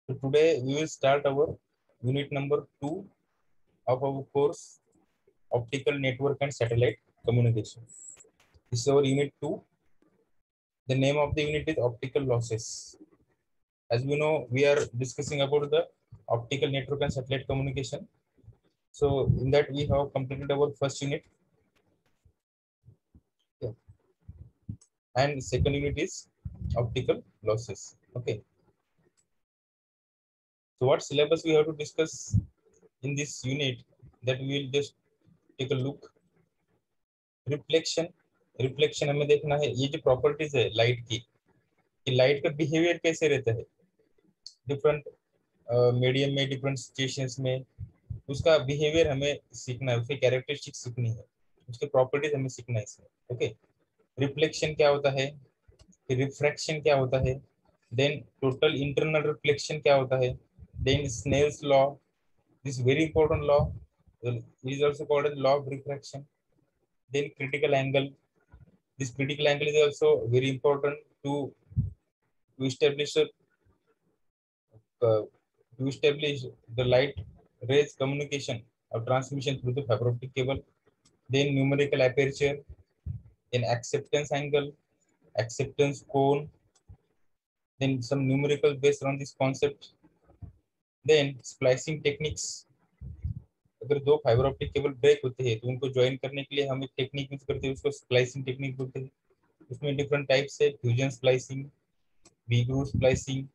So today we will start our unit number 2 of our course, Optical Network and Satellite Communication. This is our unit 2. The name of the unit is Optical Losses. As we know, we are discussing about the optical network and satellite communication. So in that we have completed our first unit. Yeah. And second unit is optical losses. Okay. So what syllabus we have to discuss in this unit, that we will just take a look. Reflection हमें देखना है, ये जो properties है light की, कि light का behaviour कैसे रहता है डिफरेंट मीडियम में, डिफरेंट सिचुएशंस में, उसका बिहेवियर हमें सीखना है, उसकी कैरेक्टरिस्टिक सीखनी है, उसके प्रॉपर्टीज हमें सीखना है इसमें. ओके. रिफ्लेक्शन क्या होता है, रिफ्रैक्शन क्या होता है, देन टोटल इंटरनल रिफ्लेक्शन क्या होता है, then Snell's law, this very important law is also called as law of refraction. Then critical angle, this critical angle is also very important to establish uh, to establish the light rays communication or transmission through the fiber optic cable. Then numerical aperture, then acceptance angle, acceptance cone, then some numerical based on this concept. Then splicing techniques. अगर दो fibre optic cable break होते हैं तो उनको join करने के लिए हम एक टेक्निक यूज करते हैं, उसको स्प्लाइसिंग टेक्निक बोलते हैं. उसमें डिफरेंट टाइप्स है, fusion splicing, V groove splicing,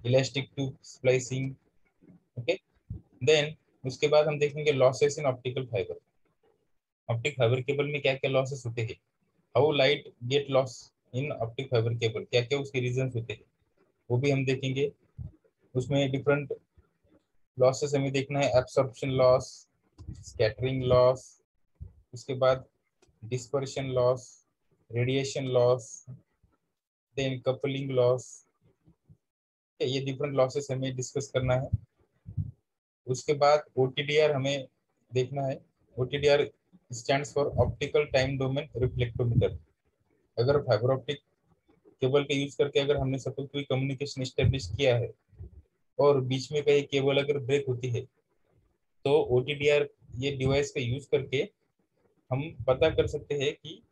elastic tube splicing. Okay. Then उसके बाद हम देखेंगे losses in optical fibre. Optic fibre cable में क्या क्या लॉसेस होते हैं, how light get loss in optic fibre cable, क्या क्या उसके रीजंस होते हैं, वो भी हम देखेंगे. उसमें डिफरेंट लॉसेस हमें देखना है, एब्सॉर्प्शन लॉस, स्कैटरिंग लॉस, उसके बाद dispersion loss, radiation loss, then coupling loss. ये डिफरेंट लॉसेस हमें डिस्कस करना है. उसके बाद ओटीडीआर हमें देखना है. OTDR stands for optical time domain reflectometer. अगर फाइबर ऑप्टिक केबल का यूज करके अगर हमने सपोज कोई कम्युनिकेशन एस्टेब्लिश किया है और बीच में कहीं केबल अगर ब्रेक होती है, तो ओटीडीआर ये डिवाइस का यूज करके हम पता कर सकते हैं कि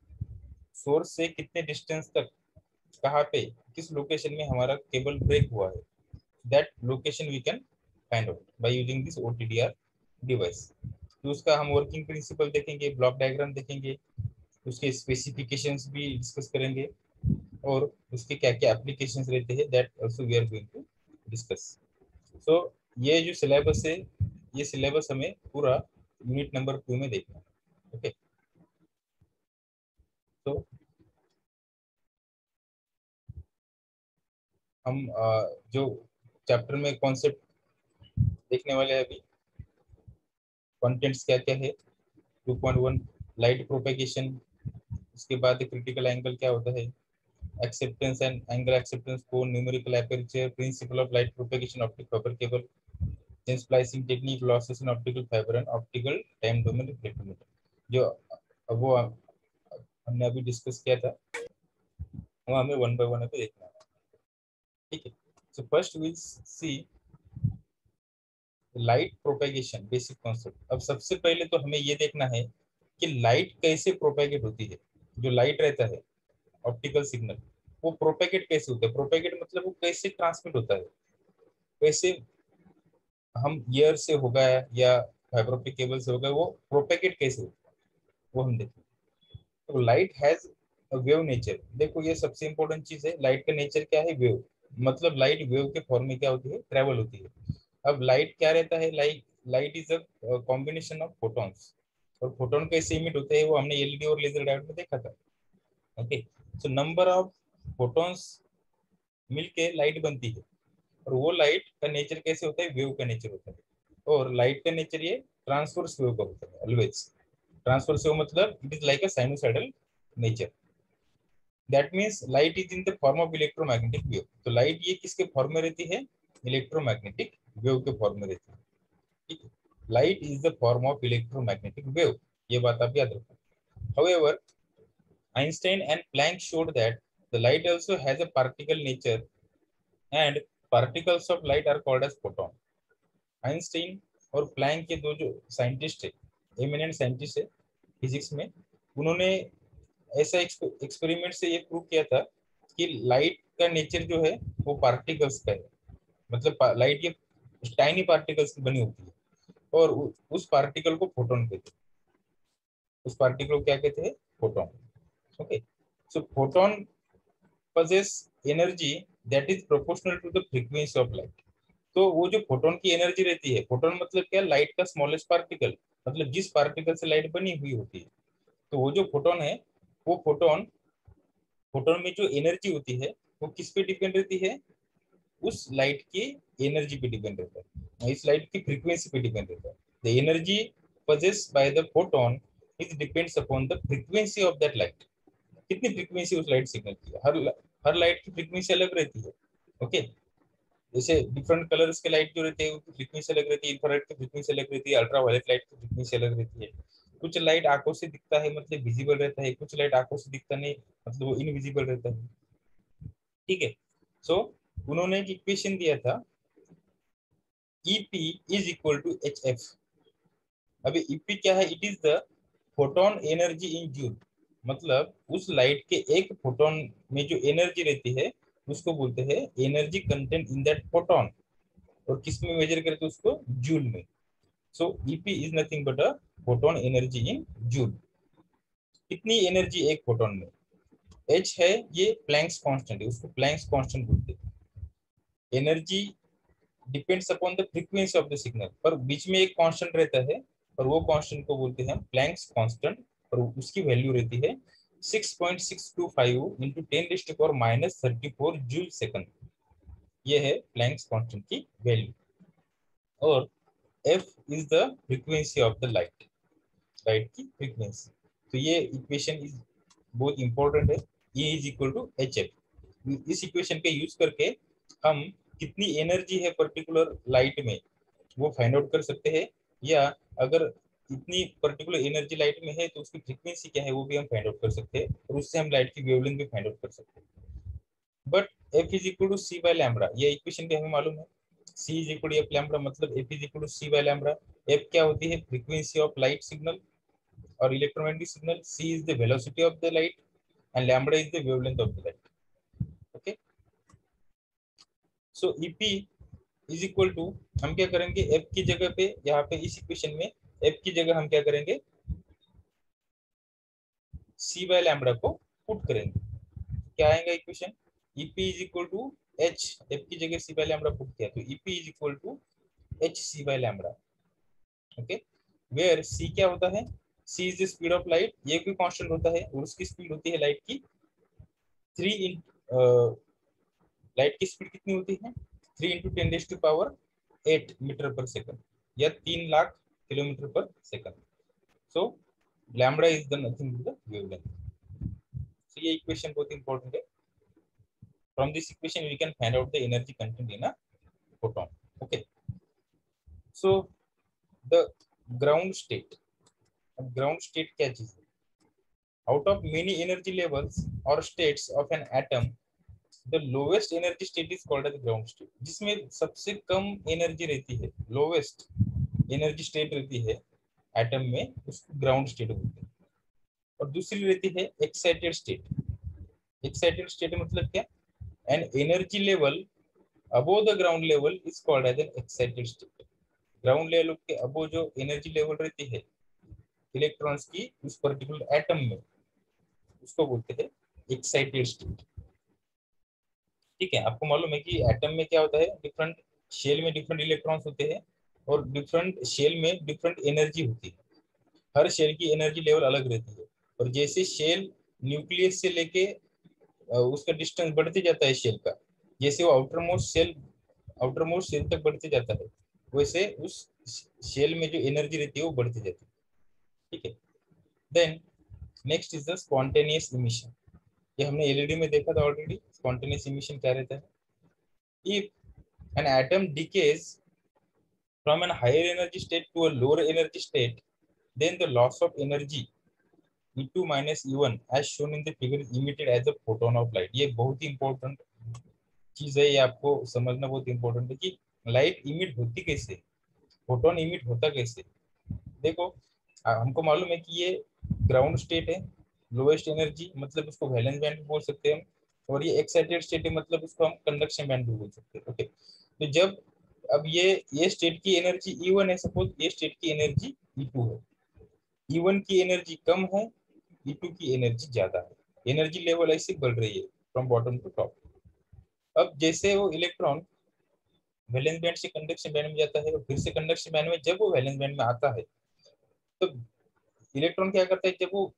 सोर्स से कितने डिस्टेंस तक, कहाँ पे, किस लोकेशन में हमारा केबल ब्रेक हुआ है. That location we can find out by using this OTDR device. तो उसका हम वर्किंग प्रिंसिपल देखेंगे, ब्लॉक डायग्राम देखेंगे, उसके स्पेसिफिकेशंस भी डिस्कस करेंगे, और उसके क्या क्या एप्लीकेशंस रहते हैं, that also we are going to discuss. So ये जो सिलेबस है, ये सिलेबस हमें पूरा यूनिट नंबर 2 में देखना है. ओके. तो हम जो चैप्टर में कॉन्सेप्ट देखने वाले हैं अभी, कंटेंट्स क्या क्या है. 2.1 लाइट प्रोपेगेशन, उसके बाद क्रिटिकल एंगल क्या होता है, acceptance and angle acceptance cone, numerical aperture, principle of light propagation, optic fiber cable, then splicing technique, losses in optical fiber and optical time domain reflectometer. जो वो हमने अभी डिस्कस किया था, वो हमें वन बाय वन अभी देखना है. ठीक है. So first will see light propagation basic concept. अब सबसे पहले तो हमें ये देखना है कि लाइट कैसे प्रोपेगेट होती है. जो लाइट रहता है, ऑप्टिकल सिग्नल, वो प्रोपेगेट कैसे होता है. प्रोपेगेट मतलब वो कैसे ट्रांसमिट होता है, कैसे हम ईयर से होगा या फाइबर ऑप्टिक केबल से होगा, वो प्रोपेगेट कैसे होता है, वो हम देखेंगे. तो लाइट हैज वेव नेचर. देखो ये सबसे इंपॉर्टेंट चीज है, लाइट का नेचर क्या है, वेव. मतलब लाइट वेव के फॉर्म में क्या होती है, ट्रेवल होती है. अब लाइट क्या रहता है, light light is a combination of photons. और फोटोन कैसे इमिट होते हैं वो हमने एलईडी और लेजर डायोड में देखा था. Okay. So number of photons मिलके लाइट बनती है, और वो लाइट का नेचर कैसे होता है, वेव का नेचर होता है. और लाइट का नेचर ये ट्रांसवर्स वेव का होता है ऑलवेज. ट्रांसवर्स वेव मतलब it is like a sinusoidal nature. That means light is in the form of electromagnetic wave. तो लाइट ये किसके फॉर्म में रहती है, इलेक्ट्रोमैग्नेटिक वेव के फॉर्म में रहती है. ठीक है. Light is the form of electromagnetic wave, ये बात आप याद रखो. However, Einstein and Planck showed that the light also has a particle nature and particles of light are called as photon. Einstein और प्लैंक के दो जो साइंटिस्ट है, एमिनेंट साइंटिस्ट है फिजिक्स में, उन्होंने ऐसा एक्सपेरिमेंट से ये प्रूव किया था कि लाइट का नेचर जो है वो पार्टिकल्स का है, मतलब लाइट ये टाइनी पार्टिकल्स की बनी होती है, और उस पार्टिकल को फोटोन कहते हैं। उस पार्टिकल को क्या कहते हैं? Photon. Okay, so photon possess energy that is proportional to the frequency of light। तो वो जो फोटोन की एनर्जी रहती है, फोटोन मतलब क्या? लाइट का स्मॉलेस्ट पार्टिकल, मतलब जिस पार्टिकल से लाइट बनी हुई होती है। तो वो जो फोटोन है, वो फोटोन फोटोन में जो एनर्जी होती है वो किस पे डिपेंड रहती है? उस लाइट की एनर्जी पे डिपेंड रहता है, इस लाइट की फ्रीक्वेंसी पे डिपेंड रहता है। The energy possessed by the photon is depends upon the frequency of that light। कितनी फ्रीक्वेंसी उस लाइट सिग्नल की है, हर लाइट की फ्रीक्वेंसी अलग रहती है। ओके, जैसे डिफरेंट कलर्स के लाइट जो रहते हैं उनकी फ्रीक्वेंसी अलग रहती है, इंफ्रारेड की फ्रीक्वेंसी अलग रहती है, अल्ट्रावायलेट लाइट की फ्रीक्वेंसी अलग रहती है। कुछ लाइट आंखों से दिखता है मतलब विजिबल रहता है, कुछ लाइट आंखों से दिखता नहीं मतलब वो इनविजिबल रहता है। ठीक है, सो उन्होंने एक इक्वेशन दिया था, EP is equal to H F. अभी ईपी क्या है? It is the photon energy in joule, मतलब उस लाइट के एक फोटोन में जो एनर्जी रहती है उसको बोलते हैं energy content in that photon. और किस में मेजर करते हैं उसको? जूल में। So EP is nothing but a photon energy in joule. कितनी एनर्जी एक फोटोन में? एच है, ये प्लैंक्स कांस्टेंट है, उसको प्लैंक्स कांस्टेंट बोलते हैं। Energy depends upon the frequency of the signal, पर बीच में एक कांस्टेंट रहता है, और वो कांस्टेंट को बोलते हैं हम प्लैंक्स कांस्टेंट, और उसकी वैल्यू रहती है 6.625 इंटू 10⁻34 जूल सेकंड। ये है प्लैंक्स कांस्टेंट की वैल्यू। और f is the frequency of the light, light की फ्रीक्वेंसी। तो ये इक्वेशन इज बहुत इंपॉर्टेंट है, E is equal to H F. इस इक्वेशन के यूज करके हम कितनी एनर्जी है पर्टिकुलर लाइट में वो फाइंड आउट कर सकते हैं, या अगर इतनी पर्टिकुलर एनर्जी लाइट में है तो उसकी फ्रीक्वेंसी क्या है वो भी हम फाइंड आउट कर सकते हैं, और उससे हम लाइट की वेवलेंथ भी फाइंड आउट कर सकते हैं। But F is equal to C by lambda, ये इक्वेशन भी हमें मालूम है। C is equal to F lambda, मतलब F is equal to C by lambda. F क्या होती है? फ्रीक्वेंसी ऑफ लाइट सिग्नल और electromagnetic signal, C is the velocity of the light, and lambda is the wavelength of the light. Okay, so EP is equal to, हम क्या करेंगे F की जगह पे, यहाँ पे इस इक्वेशन में एफ की जगह हम क्या करेंगे? सी बाय लैम्बडा को पुट करेंगे। क्या आएगा equation? EP is equal to H, F की जगह सी बाय लैम्बडा पुट किया तो EP is equal to H C by lambda. Okay, where C क्या होता है? C is the speed of light, ये कोई कांस्टेंट होता है, और उसकी स्पीड होती है लाइट की 3 इन लाइट की स्पीड कितनी होती है? 3 इंटू 10⁻8 मीटर पर सेकंड, या 3 लाख किलोमीटर पर second. So lambda is the nothing the wavelength. So ये इक्वेशन बहुत इंपॉर्टेंट है। From this equation we can find out the energy content in a photon। Okay, so the ground state, अब ground state क्या चीज है? Out of many energy levels or states of an atom, the lowest energy state is called as ground state। जिसमें सबसे कम energy रहती है, lowest energy state रहती है एटम में, उसको ग्राउंड स्टेट बोलते हैं। और दूसरी रहती है एक्साइटेड स्टेट। एक्साइटेड स्टेट मतलब क्या? An energy level above the ground level is called as an excited state. Ground level के अबोव जो एनर्जी लेवल रहती है इलेक्ट्रॉन्स की उस पर्टिकुलर एटम में, उसको बोलते हैं एक्साइटेड स्टेट। ठीक है, आपको मालूम है कि एटम में क्या होता है? डिफरेंट शेल में डिफरेंट इलेक्ट्रॉन्स होते हैं, और डिफरेंट शेल में डिफरेंट एनर्जी होती है। हर शेल की एनर्जी लेवल अलग रहती है, और जैसे शेल न्यूक्लियस से लेके उसका डिस्टेंस बढ़ते जाता है शेल का, जैसे वो आउटरमोस्ट सेल तक बढ़ते जाता है, वैसे उस शेल में जो एनर्जी रहती है वो बढ़ती जाती है। ठीक है, then next is the spontaneous emission. ये हमने एलईडी में देखा था ऑलरेडी। स्पॉन्टेनियस इमिशन क्या रहता है? If an atom decays from an higher energy state to a lower energy state, then the loss of energy E2 minus E1 as shown in the figure is emitted as a photon of light। ये बहुत ही important चीज है, ये आपको समझना बहुत important है कि लाइट इमिट होती कैसे, फोटोन इमिट होता कैसे। देखो हमको मालूम है कि ये ग्राउंड स्टेट है, लोएस्ट एनर्जी, मतलब उसको वैलेंस बैंड भी बोल सकते हैं हम, और ये एक्साइटेड स्टेट है, मतलब उसको हम कंडक्शन बैंड भी बोल सकते हैं। ओके, तो जब अब ये स्टेट की एनर्जी E1 है, सपोज ये स्टेट की एनर्जी E2 है। E1 की एनर्जी कम है, E2 की एनर्जी ज्यादा है, एनर्जी लेवल ऐसे बढ़ रही है फ्रॉम बॉटम टू टॉप। अब जैसे वो इलेक्ट्रॉन वैलेंस बैंड से कंडक्शन बैंड में जाता है और फिर से कंडक्शन बैंड में, जब वो वैलेंस बैंड में आता है तो इलेक्ट्रॉन क्या करता है, जब वो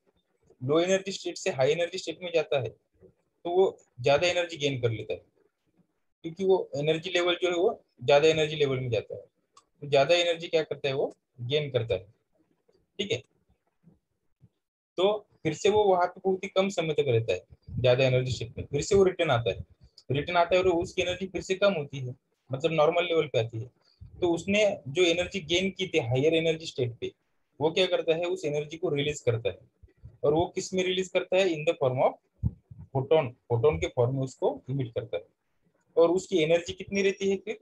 लो एनर्जी स्टेट से हाई एनर्जी स्टेट में जाता है तो वो ज्यादा एनर्जी गेन कर लेता है, क्योंकि वो एनर्जी लेवल जो है वो ज्यादा एनर्जी लेवल में जाता है, तो ज्यादा एनर्जी क्या करता है, वो गेन करता है। ठीक है, तो फिर से वो वहां पे बहुत ही कम समय तक रहता है ज्यादा एनर्जी स्टेट में, फिर से वो रिटर्न आता है, रिटर्न आता है और उसकी एनर्जी फिर से कम होती है, मतलब नॉर्मल लेवल पे आती है। तो उसने जो एनर्जी गेन की थी हायर एनर्जी स्टेट पे, वो क्या करता है, उस एनर्जी को रिलीज करता है, और वो किस में रिलीज करता है, in the form of photon, photon के फॉर्म में उसको इमिट करता है। और उसकी एनर्जी कितनी रहती है फिर,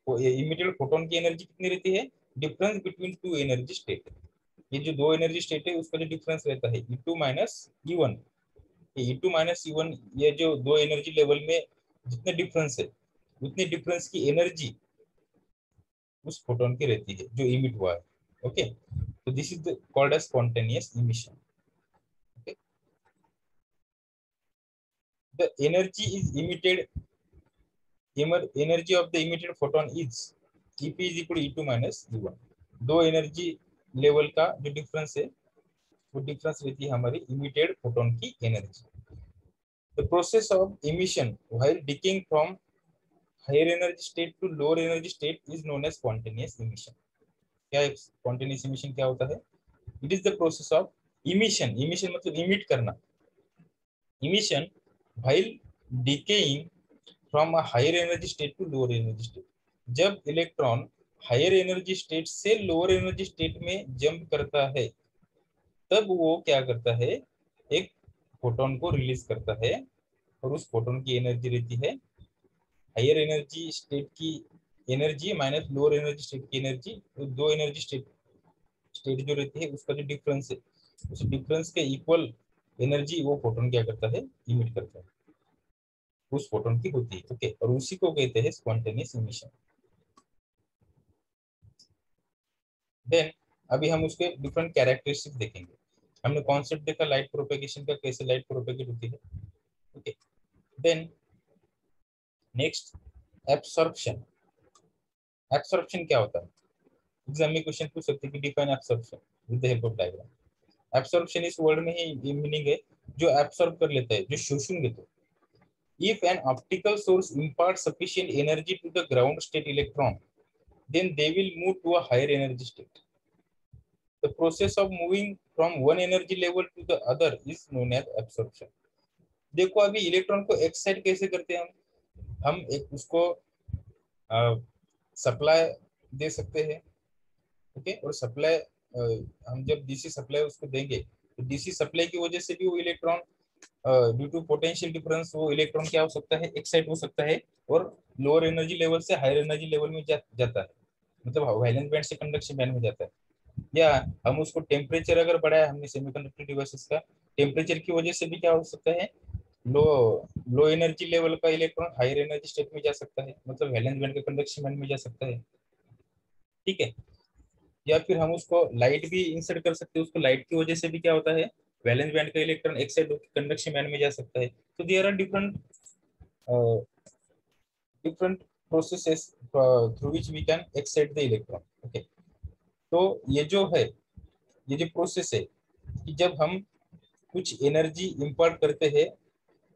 वो इमिटेड फोटोन की एनर्जी कितनी रहती है, difference between two energy state, ये जो दो एनर्जी स्टेट है उसका जो डिफरेंस रहता है E2 माइनस E1, ये E2 माइनस E1, ये जो दो एनर्जी लेवल में जितने डिफरेंस है उतने डिफरेंस की एनर्जी उस फोटोन की रहती है जो इमिट हुआ है। ओके, तो this is called as spontaneous emission. Okay, the energy is emitted, energy of the emitted photon is EP is equal E2 minus E1, दो एनर्जी लेवल का जो डिफरेंस है वो डिफरेंस रहती है हमारी इमिटेड फोटोन की energy. The process of emission while decaying from higher energy state to lower energy state is known as spontaneous emission. क्या है स्पॉन्टेनियस इमिशन, क्या होता है, it is the process of emission, emission मतलब emit करना, emission while decaying from a higher energy state to lower energy state, जब electron higher energy state से lower energy state में जंप करता है तब वो क्या करता है, एक फोटोन को रिलीज करता है, और उस फोटोन की एनर्जी रहती है हायर एनर्जी स्टेट की energy minus lower energy state की एनर्जी, तो दो एनर्जी स्टेट स्टेट जो रहती है उसका जो डिफरेंस है, उस डिफरेंस के इक्वल एनर्जी वो फोटोन क्या करता है, इमिट करता है, उस फोटोन की होती है। ओके, और उसी को कहते हैं स्पॉन्टेनियस इमिशन। देन अभी हम उसके डिफरेंट कैरेक्टरिस्टिक्स देखेंगे। हमने कॉन्सेप्ट देखा लाइट प्रोपेगेशन का, कैसे लाइट प्रोपेगेट होती है। Okay, then next absorption. Absorption क्या होता है, एग्जाम में क्वेश्चन पूछ सकते हैं कि define absorption with the help of diagram. Absorption इस वर्ड में ही मीनिंग है जो एब्सॉर्ब कर लेता है, जो शोषण लेता है। If an optical source imparts sufficient energy to the ground state electron, then they will move to a higher energy state. The process of moving from one energy level to the other is known as absorption. देखो अभी electron को excite कैसे करते हैं हम एक उसको supply दे सकते हैं। ओके, और सप्लाई हम जब डीसी सप्लाई उसको देंगे तो डीसी सप्लाई की वजह से भी वो electron due to potential difference वो इलेक्ट्रॉन क्या हो सकता है, एक्साइट हो सकता है, और लोअर एनर्जी लेवल से हायर एनर्जी लेवल में जाता है, मतलब वैलेंस बैंड से कंडक्शन बैंड में जाता है। या हम उसको टेम्परेचर अगर बढ़ाया हमने सेमीकंडक्टर डिवाइसेस का, टेम्परेचर की वजह से भी क्या हो सकता है, लो लो एनर्जी लेवल का इलेक्ट्रॉन हायर एनर्जी स्टेट में जा सकता है, मतलब वैलेंस बैंड के कंडक्शन बैंड में जा सकता है। ठीक है, या फिर हम उसको लाइट भी इंसर्ट कर सकते हैं, उसको लाइट की वजह से भी क्या होता है, वैलेंस बैंड का इलेक्ट्रॉन एक्साइट होकर कंडक्शन बैंड में जा सकता है। तो there are different different processes through which we can excite the electron. Okay, तो ये जो है, ये जो प्रोसेस है कि जब हम कुछ एनर्जी इंपर्ट करते हैं,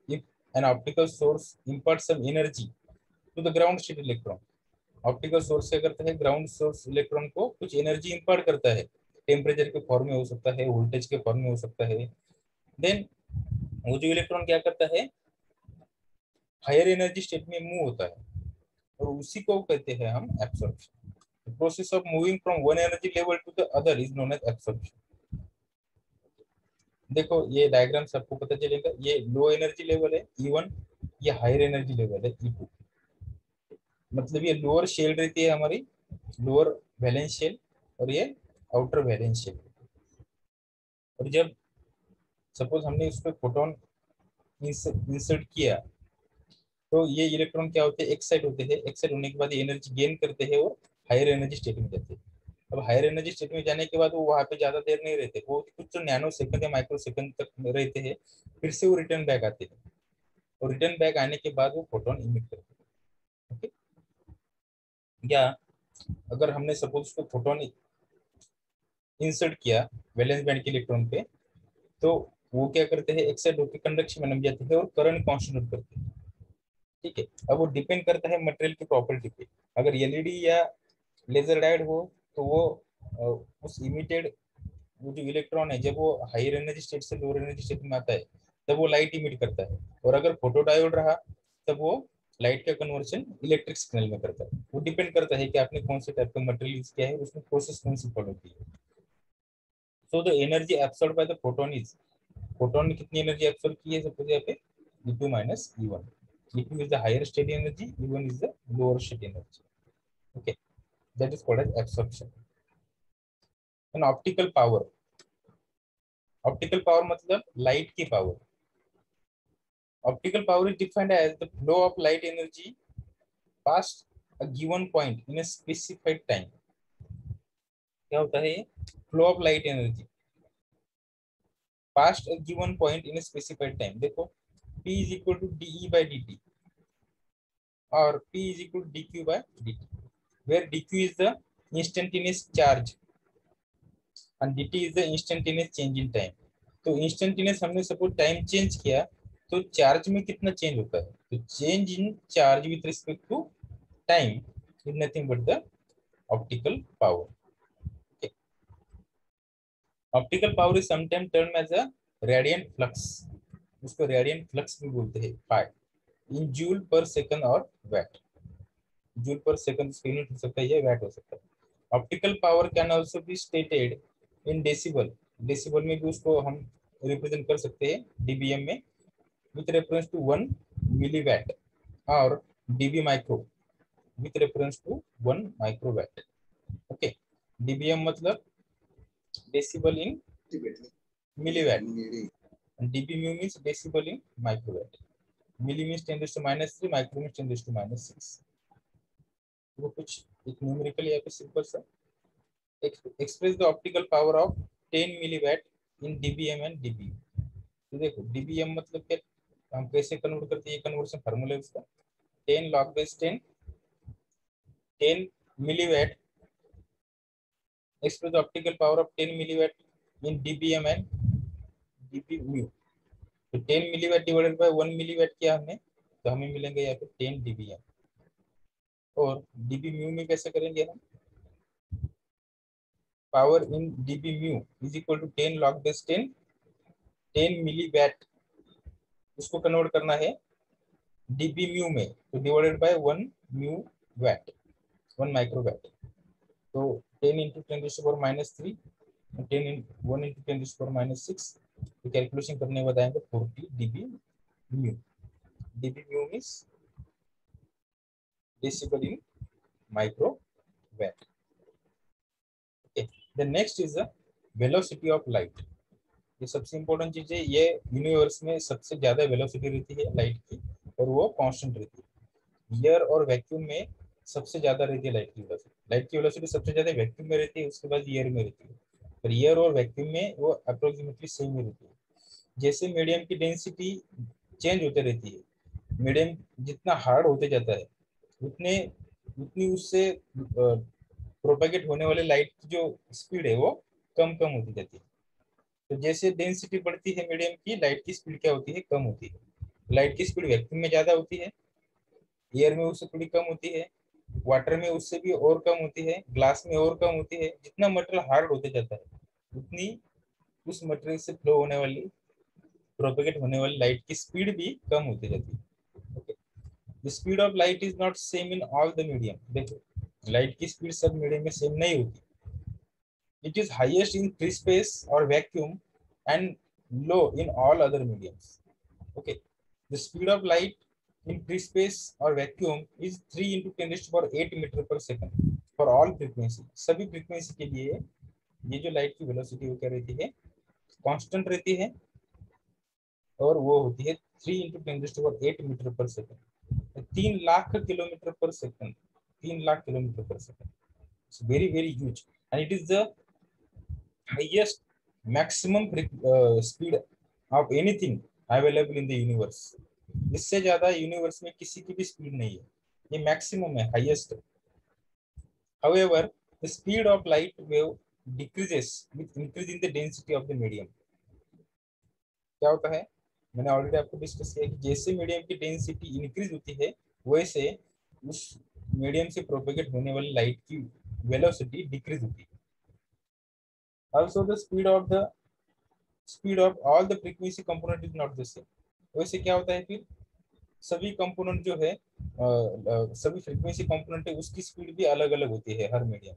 if an optical source impart some energy to the ground state electron, optical source क्या करता है, ग्राउंड सोर्स इलेक्ट्रॉन को कुछ एनर्जी इंपर्ट करता है, टेम्परेचर के फॉर्म में हो सकता है, वोल्टेज के फॉर्म में हो सकता है। देन वो जो इलेक्ट्रॉन क्या करता है, हायर एनर्जी स्टेट में मूव होता है, और उसी को कहते हैं हम absorption. The process of moving from one energy level to the other is known as absorption. देखो ये डायग्राम से आपको पता चलेगा, ये लो एनर्जी लेवल है E1, ये हायर एनर्जी लेवल है E2। मतलब ये लोअर शेल रहती है हमारी, लोअर वैलेंस शेल, और ये आउटर वैलेंस शेल। और जब सपोज हमने इस पे फोटोन इंसर्ट किया, तो ये इलेक्ट्रॉन क्या होते हैं, एक्साइट होते हैं। एक्साइट होने के बाद एनर्जी गेन करते हैं और हायर एनर्जी स्टेट में जाते हैं। अब हायर एनर्जी स्टेट में जाने के बाद वो वहां पे ज्यादा देर नहीं रहते, वो कुछ तो नैनो सेकंड या माइक्रो सेकंड तक रहते हैं, फिर से वो रिटर्न बैक आते हैं। और रिटर्न बैक आने के बाद वो फोटोन इमिट करते हैं। ओके, या अगर हमने सपोज उसको फोटोन इंसर्ट किया वैलेंस बैंड के इलेक्ट्रॉन पे, तो वो क्या करते हैं, एक्साइट होकर कंडक्शन में नम जाते हैं और करंट कॉन्स्टिट्यूट करते हैं। ठीक है, अब वो डिपेंड करता है मटेरियल की प्रॉपर्टी पे। अगर एलईडी या लेजर डायोड हो, तो वो उस इमिटेड वो जो इलेक्ट्रॉन है, जब वो हायर एनर्जी स्टेट से लोअर एनर्जी स्टेट में आता है, तब वो लाइट इमिट करता है। और अगर फोटो डायोड रहा, तब वो लाइट का कन्वर्शन इलेक्ट्रिक सिग्नल में करता है। वो डिपेंड करता है कि आपने कौन से टाइप का मटेरियल यूज किया है, उसमें प्रोसेस कौन सी फॉलो की है। So the energy absorb by the photon is, photon ने कितनी एनर्जी एब्सॉर्ब की है, सपोज यहाँ पे E2 minus E1। E2 is the higher state energy, E1 is the lower state energy. Okay, that is called as absorption. And optical power मतलब light की power. Optical power is defined as the flow of light energy past a given point in a specified time. क्या होता है ये, flow of light energy past a given point in a specified time। देखो, P is equal to dE by dt और P is equal to dQ by dt, where dQ is the instantaneous charge and dt is the instantaneous change in time। तो instantaneous हमने suppose time change किया, तो charge में कितना change होता है, तो change in charge with respect to time is nothing but the optical power. Optical power is sometime term as a radiant flux, उसको रेडियंट फ्लक्स भी बोलते हैं, phi in joule per second और watt. Joule per second unit हो सकता है या watt हो सकता है। Optical power can also be stated in decibel, decibel में भी उसको हम रिप्रेजेंट कर सकते हैं डीबीएम में, with reference to 1 milliwatt or dB micro with reference to 1 microwatt। okay, dBm मतलब decibel in milliwatt and dB mu means decibel in microwatt। milli means 10 raised to minus 3, micro means 10 raised to minus 6। वो कुछ एक numerical या फिर simple सा express the optical power of 10 milliwatt in dBm and dB। तो देखो dBm मतलब क्या, हम कैसे कन्वर्ट करते हैं, ये कन्वर्शन फार्मूला है उसका 10 log base 10 10 milliwatt express the optical power of 10 milliwatt in dBm and dB mu। तो 10 milliwatt डिवाइडेड बाय 1 milliwatt किया हमने, तो हमें मिलेंगे यहाँ पे 10 dBm। और dB mu में कैसे करेंगे हम, power in dB mu is equal to 10 log base 10 10 milliwatt, उसको कन्वर्ट करना है dB mu में, तो divided by 1 mu watt 1 microwatt। तो 10 into 10 raised to power minus 3 10 in 1 into 10 raised to power minus 6, तो कैलकुलेशन करने के बाद आएंगे 40 dB mu। dB mu means decibel in microwatt। okay, the next is the velocity of light। ये सबसे important चीज है, ये यूनिवर्स में सबसे ज्यादा वेलोसिटी रहती है लाइट की, और वो कांस्टेंट रहती है। एयर और वैक्यूम में सबसे ज्यादा रहती है लाइट की वेलोसिटी, लाइट की वेलोसिटी सबसे ज्यादा वैक्यूम में रहती है, उसके बाद एयर में रहती है। पर एयर और वैक्यूम में वो अप्रोक्सीमेटली सेम ही रहती है। जैसे मीडियम की डेंसिटी चेंज होते रहती है, मीडियम जितना हार्ड होते जाता है, उतने उतनी उससे प्रोपेगेट होने वाले लाइट की जो स्पीड है वो कम कम होती जाती है। तो जैसे डेंसिटी बढ़ती है मीडियम की, लाइट की स्पीड क्या होती है, कम होती है। लाइट की स्पीड वैक्यूम में ज्यादा होती है, एयर में उससे थोड़ी कम होती है, वाटर में उससे भी और कम होती है, ग्लास में और कम होती है। जितना मटेरियल हार्ड होते जाता है, उतनी उस मटेरियल से फ्लो होने वाली, प्रोपेगेट होने वाली लाइट की स्पीड भी कम होती जाती है। Okay, the speed of light is not same in all the medium. देखो, लाइट की स्पीड सब मीडियम में सेम नहीं होती। It is highest in free space और vacuum and low in all other mediums। okay, the speed of light in free space और vacuum is 3 into 10⁸ metre पर second for all frequency. सभी frequency के लिए ये जो लाइट की velocity वो क्या रहती है, कांस्टेंट रहती है, और वो होती है 3 into 10⁸ मीटर पर सेकंड, 3 लाख किलोमीटर पर सेकंड, 3 लाख किलोमीटर पर second. It's very very huge and it is the highest maximum speed of anything available in the universe. इससे ज्यादा यूनिवर्स में किसी की भी स्पीड नहीं है, ये मैक्सिमम है, highest. However, the speed of light wave decreases with increase in the density of the medium. क्या होता है, मैंने ऑलरेडी आपको डिस्कस किया कि जैसे मीडियम की डेंसिटी इंक्रीज होती है वैसे उस मीडियम से प्रोपेगेट होने वाली लाइट की वेलोसिटी डिक्रीज होती है। Also, the speed of all the frequency component is not the same. वैसे क्या होता है फिर, सभी कंपोनेंट जो है सभी फ्रीक्वेंसी कंपोनेंट है उसकी स्पीड भी अलग अलग होती है हर medium.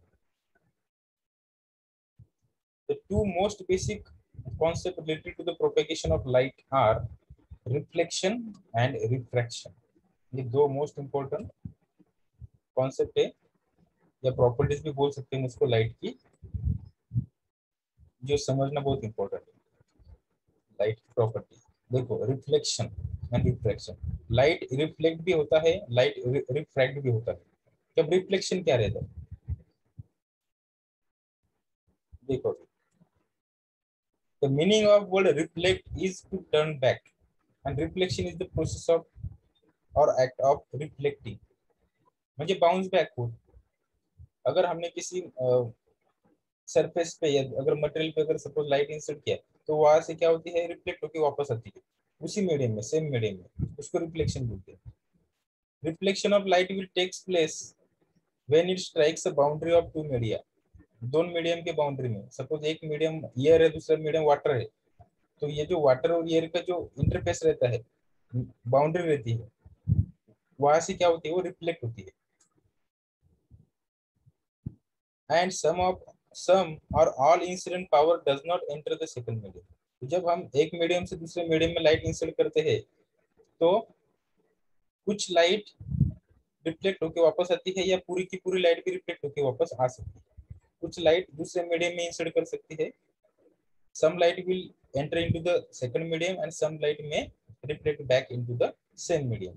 The two most basic concepts related to the propagation of light are reflection and refraction. ये दो मोस्ट इंपॉर्टेंट कॉन्सेप्ट है, या प्रॉपर्टीज भी बोल सकते हैं उसको लाइट की, जो समझना बहुत इंपॉर्टेंट है। लाइट की प्रॉपर्टी देखो, reflection and refraction. Light reflect भी होता है, लाइट रिफ्रैक्ट भी होता है। जब रिफ्लेक्शन क्या रहता है, देखो, the meaning of word reflect is to turn back and reflection is the process of or act of reflecting, म्हणजे बाउंस बैक हो। अगर हमने किसी सरफेस पे या अगर मटेरियल पे अगर सपोज लाइट इंसर्ट किया तो वहां से क्या होती है, रिफ्लेक्ट होकर वापस आती है उसी मीडियम में, सेम मीडियम में, उसको रिफ्लेक्शन बोलते हैं। Reflection of light will takes place when it strikes a boundary of two media. दोनों मीडियम के बाउंड्री में, सपोज एक मीडियम एयर है, दूसरा मीडियम वाटर है, तो ये जो वाटर और एयर का जो इंटरफेस रहता है, बाउंड्री रहती है, वहां से क्या होती है, वो रिफ्लेक्ट होती है। एंड सम और all incident power does not enter the second medium. जब हम एक मीडियम से दूसरे मीडियम में लाइट इंसर्ट करते हैं तो कुछ लाइट रिफ्लेक्ट होकर वापस आती है, या पूरी की पूरी लाइट भी रिफ्लेक्ट होकर वापस आ सकती है। कुछ लाइट दूसरे मीडियम में इंसर्ट कर सकती है, some light will enter into the second medium and some light may reflect back into the same medium.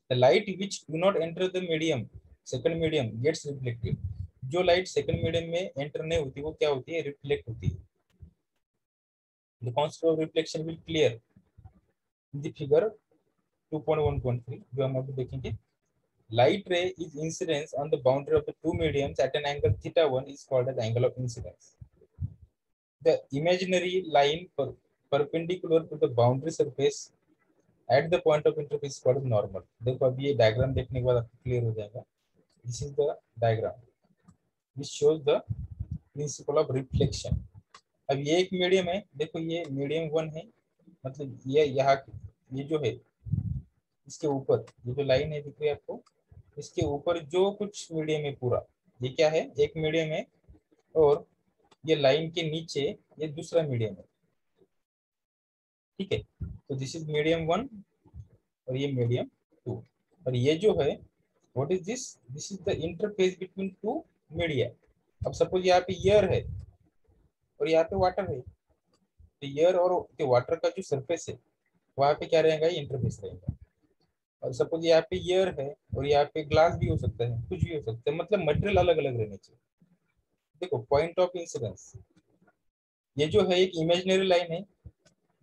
The light which do not enter the medium, second medium, gets reflected. जो light second medium में enter नहीं होती वो क्या होती है, reflect होती है। The concept of reflection will clear in the figure 2.1.3 जो हम अभी देखेंगे। Light ray is incidence on the boundary of the two mediums at an angle θ1 is called as angle of incidence. The imaginary line perpendicular to the boundary surface at the point of interface is called normal. देखो अब ये diagram देखने के बाद आपको clear हो जाएगा। This is the diagram which shows the principle of reflection. अब ये एक मीडियम है, देखो ये मीडियम 1 है, मतलब ये यहाँ ये जो है इसके ऊपर ये जो लाइन है दिख रही है आपको, इसके ऊपर जो कुछ मीडियम है पूरा, ये क्या है, एक मीडियम है, और ये लाइन के नीचे ये दूसरा मीडियम है। ठीक है, तो दिस इज मीडियम 1 और ये मीडियम 2, और ये जो है what is this, this is the interface between to media. अब सपोज यहाँ पे एयर है और यहाँ पे वाटर है, तो एयर और वाटर का जो सरफेस है वहां पे क्या रहेगा, ये इंटरफेस रहेगा। और सपोज यहाँ पे एयर है और यहाँ पे ग्लास भी हो सकता है, कुछ भी हो सकता है, मतलब मटेरियल अलग अलग रहने चाहिए। देखो पॉइंट ऑफ इंसिडेंस, ये जो है एक इमेजिनरी लाइन है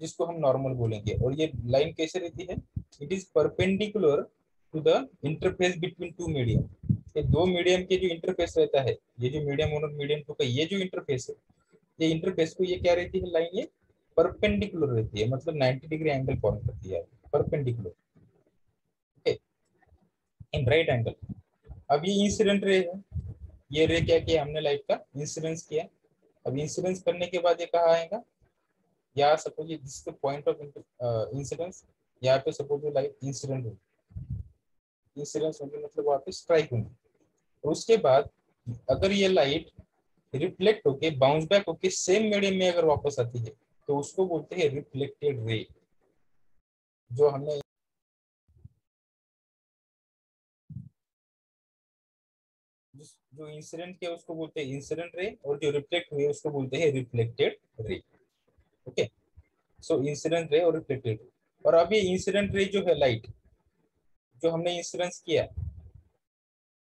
जिसको हम नॉर्मल बोलेंगे, और ये लाइन कैसे रहती है, it is perpendicular to the interface between two medium. ये दो मीडियम के जो इंटरफेस रहता है, ये जो मीडियम 1 और मीडियम 2 का ये जो इंटरफेस है, ये इंटरफेस को ये क्या रहती है लाइन, ये परपेंडिकुलर रहती है, मतलब 90 डिग्री एंगल फॉर्म करती है परपेंडिकुलर, इन राइट एंगल। अब ये इंसिडेंट रे है, ये रे क्या किया हमने, लाइट का इंसिडेंस किया। अब इंसिडेंस करने के बाद ये कहाँ आएगा, या suppose this the point of incidence, यहाँ पे सपोज लाइट इंसिडेंट होगी, इंसिडेंस होगी मतलब वहाँ पे स्ट्राइक होगी, और उसके बाद अगर ये लाइट रिफ्लेक्ट होके बाउंस बैक होके सेम मीडियम में अगर वापस आती है तो उसको बोलते हैं रिफ्लेक्टेड रे, जो हमने जो इंसिडेंट किया उसको बोलते हैं इंसिडेंट रे, और जो रिफ्लेक्ट हुए उसको बोलते हैं रिफ्लेक्टेड रे। ओके, सो इंसिडेंट रे और रिफ्लेक्टेड रे। और अब ये इंसिडेंट रे जो है लाइट, जो हमने इंसिडेंस किया,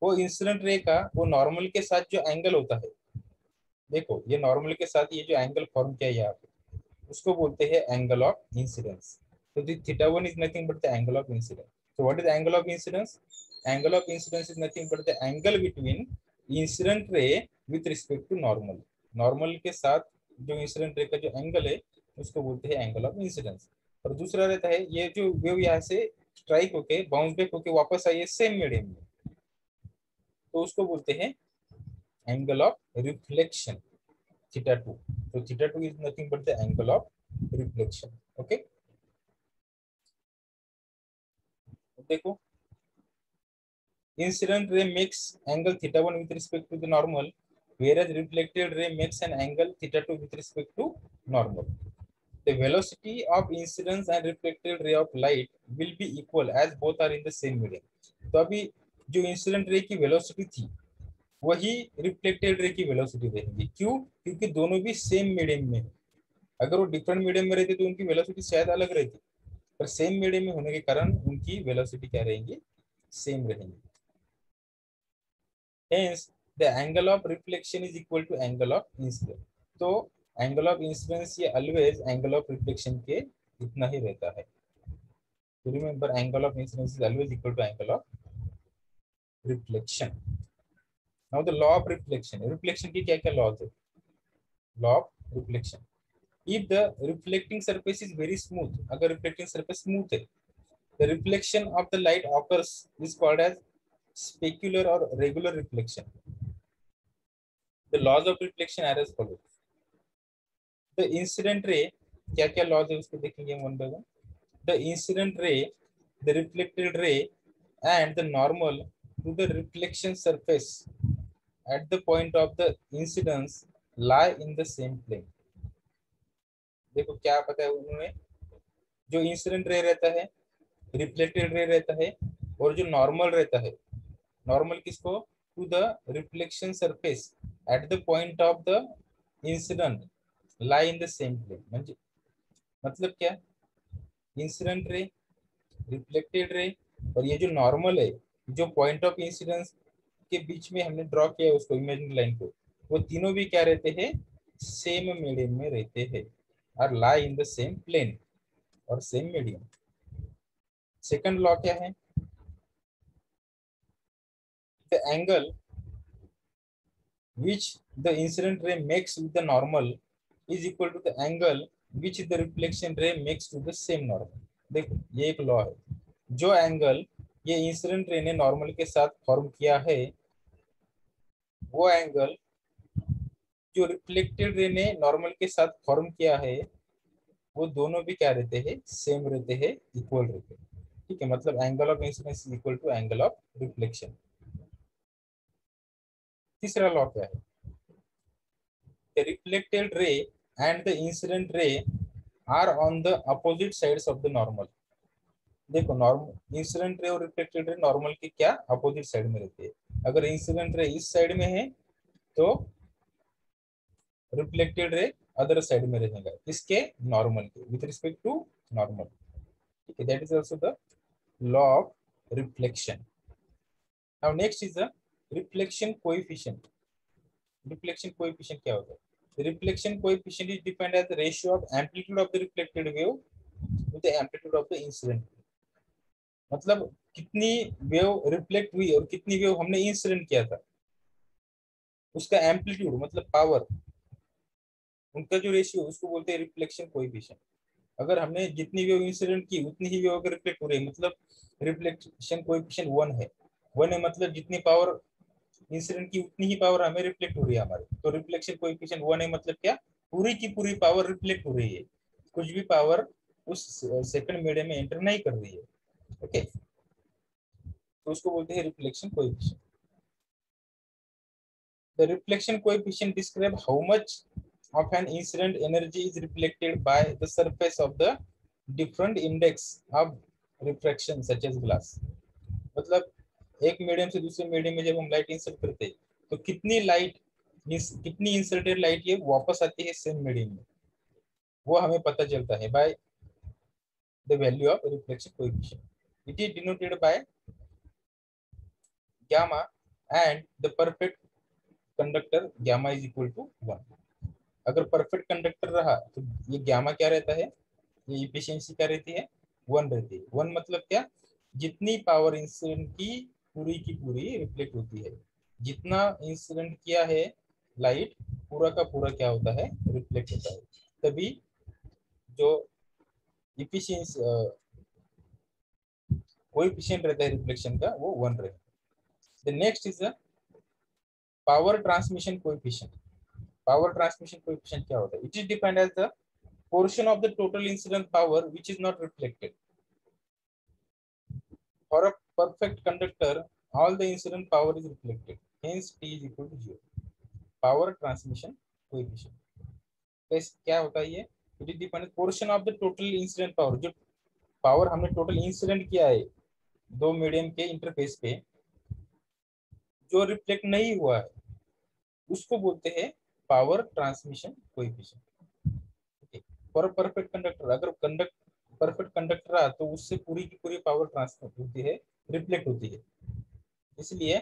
वो इंसिडेंट रे का वो नॉर्मल के साथ जो एंगल होता है, देखो ये नॉर्मल के साथ ये जो एंगल फॉर्म किया यहाँ पे, उसको बोलते हैं एंगल ऑफ इंसिडेंस। तो the theta one is nothing but the angle of incidence. So what is the angle of incidence? Angle of incidence is nothing but the angle between incident ray with respect to normal. Normal के साथ जो incident ray का जो angle है उसको बोलते हैं angle of incidence। और दूसरा रहता है ये जो वेव यहाँ से स्ट्राइक होके बाउंस बैक होके वापस आई है सेम मीडियम में, तो उसको बोलते हैं angle of reflection, theta two. तो theta two is nothing but the angle of reflection. Okay, देखो incident ray makes angle theta 1 with respect to the normal, whereas reflected ray makes an angle theta 2 with respect to normal. The velocity of incidence and reflected ray of light will be equal as both are in the same medium. तो अभी जो incident ray की velocity थी वही reflected ray की velocity रहेगी। क्यों? क्योंकि दोनों भी सेम मीडियम में है। अगर वो डिफरेंट मीडियम में रहते तो उनकी वेलोसिटी शायद अलग रहती, पर सेम मीडियम में होने के कारण उनकी वेलोसिटी क्या रहेंगी? सेम रहेंगी। Hence, the angle of reflection is equal to angle of incidence. तो angle of incidence ये always angle of reflection के इतना ही रहता है। तो remember angle of incidence is always equal to angle of reflection. Now the law of reflection. Reflection की क्या क्या laws है? Law of reflection. If the reflecting surface is very smooth, अगर reflecting surface smooth है, the reflection of the light occurs is called as specular or regular reflection. The laws of reflection are as follows. The incident ray, क्या क्या laws है उसको देखेंगे one by one. The incident ray, the reflected ray and the normal to the reflection surface at the point of the incidence lie in the same plane। देखो क्या पता है उन्होंने, जो इंसिडेंट रे रहता है, रिफ्लेक्टेड रे रहता है, और जो नॉर्मल रहता है, नॉर्मल किसको? To the reflection surface at the point of the incident lie in the same plane। म्हणजे मतलब क्या? इंसिडेंट रे, रिफ्लेक्टेड रे, और ये जो नॉर्मल है, जो पॉइंट ऑफ इंसिडेंस के बीच में हमने ड्रॉ किया उसको इमेजिनरी लाइन को, वो तीनों भी क्या रहते हैं? सेम मीडियम में रहते हैं, और लाई इन द सेम प्लेन और सेम मीडियम। सेकंड लॉ क्या है? The angle which the incident ray makes with the normal is equal to the angle which the reflection ray makes to the same normal। देखो ये एक law है, जो angle ये incident ray ने normal के साथ फॉर्म किया है, वो एंगल जो रिफ्लेक्टेड रे ने नॉर्मल के साथ फॉर्म किया है, वो दोनों भी क्या रहते हैं? सेम रहते हैं, इक्वल रहते हैं। ठीक है, मतलब angle of incidence is equal to angle of reflection. तीसरा लॉ क्या है? The reflected ray and the incident ray are on the opposite sides of the normal। देखो नॉर्मल इंसिडेंट रे और रिफ्लेक्टेड रे नॉर्मल के क्या opposite side में रहते हैं। अगर इंसिडेंट रे इस साइड में है तो रिफ्लेक्टेड रे अदर साइड में रहेगा, इसके नॉर्मल के, विथ रिस्पेक्ट टू नॉर्मल। ठीक है, that is also the law of reflection. Now next is the reflection coefficient. Reflection coefficient क्या होता है? The reflection coefficient is defined as the ratio of amplitude of the reflected wave with the amplitude of the incident। मतलब कितनी wave reflect हुई और कितनी wave हमने incident किया था, उसका एम्पलीट्यूड मतलब पावर, उनका जो रेशियो उसको बोलते हैं रिफ्लेक्शन कोएफिशिएंट। अगर हमने जितनी वेव इंसिडेंट की उतनी ही वेव अगर रिफ्लेक्ट हो रही है, मतलब रिफ्लेक्शन कोएफिशिएंट 1 है। 1 है मतलब जितनी पावर इंसिडेंट की उतनी ही पावर हमें रिफ्लेक्ट हो रही है हमारे, तो रिफ्लेक्शन कोएफिशिएंट 1 है मतलब क्या? पूरी की पूरी पावर रिफ्लेक्ट हो रही है, कुछ भी पावर उस सेकंड मीडियम में एंटर नहीं कर रही है। ओके, तो उसको बोलते हैं reflection coefficient. The reflection coefficient describe how much of an incident energy is reflected by the surface of the different index of refraction such as glass। मतलब एक मीडियम से दूसरे मीडियम में जब हम लाइट इंसर्ट करते हैं तो कितनी लाइट, कितनी इंसर्टेड लाइट ये वापस आती है सेम मीडियम में, वो हमें पता चलता है by the value of reflection coefficient. It is denoted by gamma and the perfect conductor gamma is equal to 1। अगर परफेक्ट कंडक्टर रहा तो ये gamma क्या रहता है, ये इफिशियंसी क्या रहती है, 1 रहती है। 1 मतलब क्या, जितनी पावर इंसिडेंट की पूरी रिफ्लेक्ट होती है, जितना इंसिडेंट किया है लाइट पूरा का पूरा क्या होता है, रिफ्लेक्ट होता है, तभी जो इफिशियंसी कोएफिशिएंट रहता है रिफ्लेक्शन का वो 1 रहता है। The next is the power transmission coefficient. Power transmission coefficient क्या होता है, it is defined as the portion of the total incident power which is not reflected. For a perfect conductor, all the incident power is reflected. Hence, T is equal to 0. Power transmission coefficient. कैसे क्या होता है ये? It is defined as portion of the total incident power. जो power हमने total incident किया है दो मीडियम के इंटरफेस पे, जो रिफ्लेक्ट नहीं हुआ है उसको बोलते हैं power transmission coefficient. Okay, for perfect conductor, अगर परफेक्ट कंडक्टर रहा तो उससे पूरी की पूरी पावर ट्रांसफर होती है, रिफ्लेक्ट होती है। इसलिए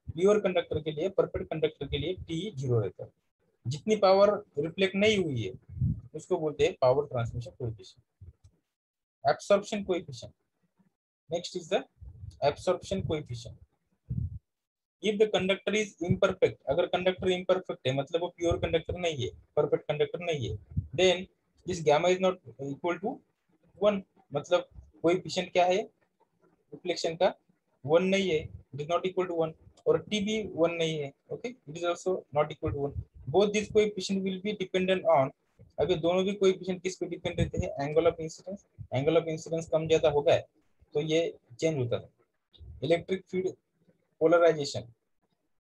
प्योर कंडक्टर के लिए, परफेक्ट कंडक्टर के लिए टी 0 रहता है। जितनी पावर रिफ्लेक्ट नहीं हुई है उसको बोलते हैं power transmission coefficient. Absorption coefficient, next is the absorption coefficient. If the conductor is imperfect, अगर कंडक्टर इम्परफेक्ट है मतलब वो प्योर कंडक्टर नहीं है, परफेक्ट कंडक्टर नहीं है, then this gamma is not equal to 1। मतलब कोएफिशिएंट क्या है रिफ्लेक्शन का, 1 नहीं है, it is not equal to 1। और टी भी 1 नहीं है, okay, it is also not equal to 1। Both this coefficient will be dependent on, अभी दोनों भी कोएफिशिएंट किस पे डिपेंड रहते हैं, angle of incidence. Angle of incidence कम ज्यादा होगा तो ये चेंज होता है। Electric field polarization,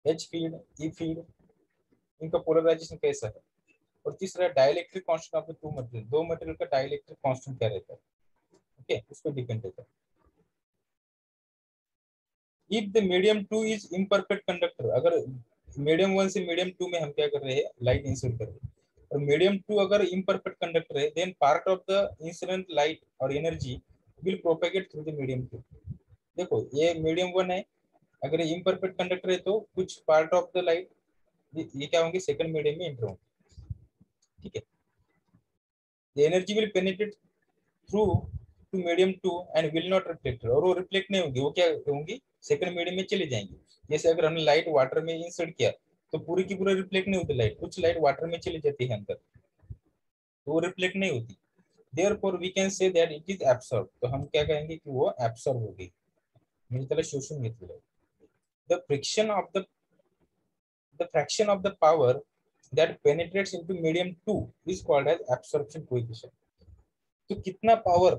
H field, E field, इनका पोलराइजेशन कैसा है। और तीसरा dielectric constant of the two material, दो मटेरियल का डाइलेक्ट्रिक कांस्टेंट क्या रहता है, ओके, उस पर डिपेंड रहता है। If the medium 2 is imperfect conductor, अगर मीडियम 1 से मीडियम 2 में हम क्या कर रहे हैं, लाइट इंसर्ट कर रहे हैं, और मीडियम 2 अगर इम्परफेक्ट कंडक्टर है, then part of the incident light और energy will propagate through the medium 2। देखो ये मीडियम 1 है, अगर ये इम्परफेक्ट कंडक्टर है तो कुछ पार्ट ऑफ द लाइट ये क्या होंगे, सेकंड मीडियम में एंटर होंगे, ठीक है। The energy will penetrate through to medium 2 and will not reflect, और वो रिफ्लेक्ट नहीं होंगी, वो क्या होंगी, सेकंड मीडियम में चली जाएंगी। जैसे अगर हमने लाइट वाटर में इंसर्ट किया तो पूरी की पूरी रिफ्लेक्ट नहीं होती लाइट, कुछ लाइट वाटर में चली जाती है अंदर, तो वो रिफ्लेक्ट नहीं होती। Therefore we can say that it is absorb, तो हम क्या कहेंगे कि वो एब्सॉर्ब होगी, म्हणजे त्याला शोषून घेतलेलं आहे। The friction of the fraction of the power that penetrates into medium 2 is called as absorption coefficient। तो कितना पावर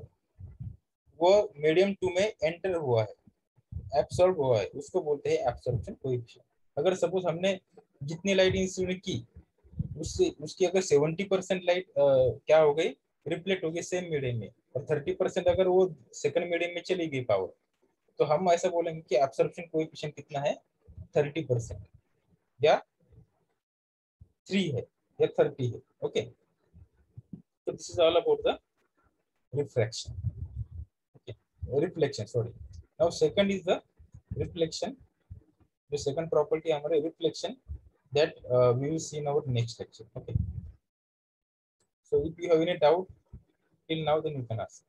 वो मीडियम 2 में एंटर हुआ है, एब्सॉर्ब हुआ है, उसको बोलते हैं एब्सॉर्प्शन कोएफिशिएंट। अगर सपोज हमने जितनी लाइट इंसिडेंट की उससे उसकी अगर 70% लाइट क्या हो गई, रिफ्लेक्ट हो गई सेम मीडियम में, और 30% अगर वो सेकंड मीडियम में चली गई पावर, तो हम ऐसा बोलेंगे कि एब्सॉर्प्शन कोएफिशिएंट कितना है, 30% या 3 है या 30 है, okay. So this is all about the refraction, okay, reflection, sorry। Now second is the reflection, the second property हमारे reflection that we will see in our next lecture, okay। So if you have any doubt till now, then you can ask।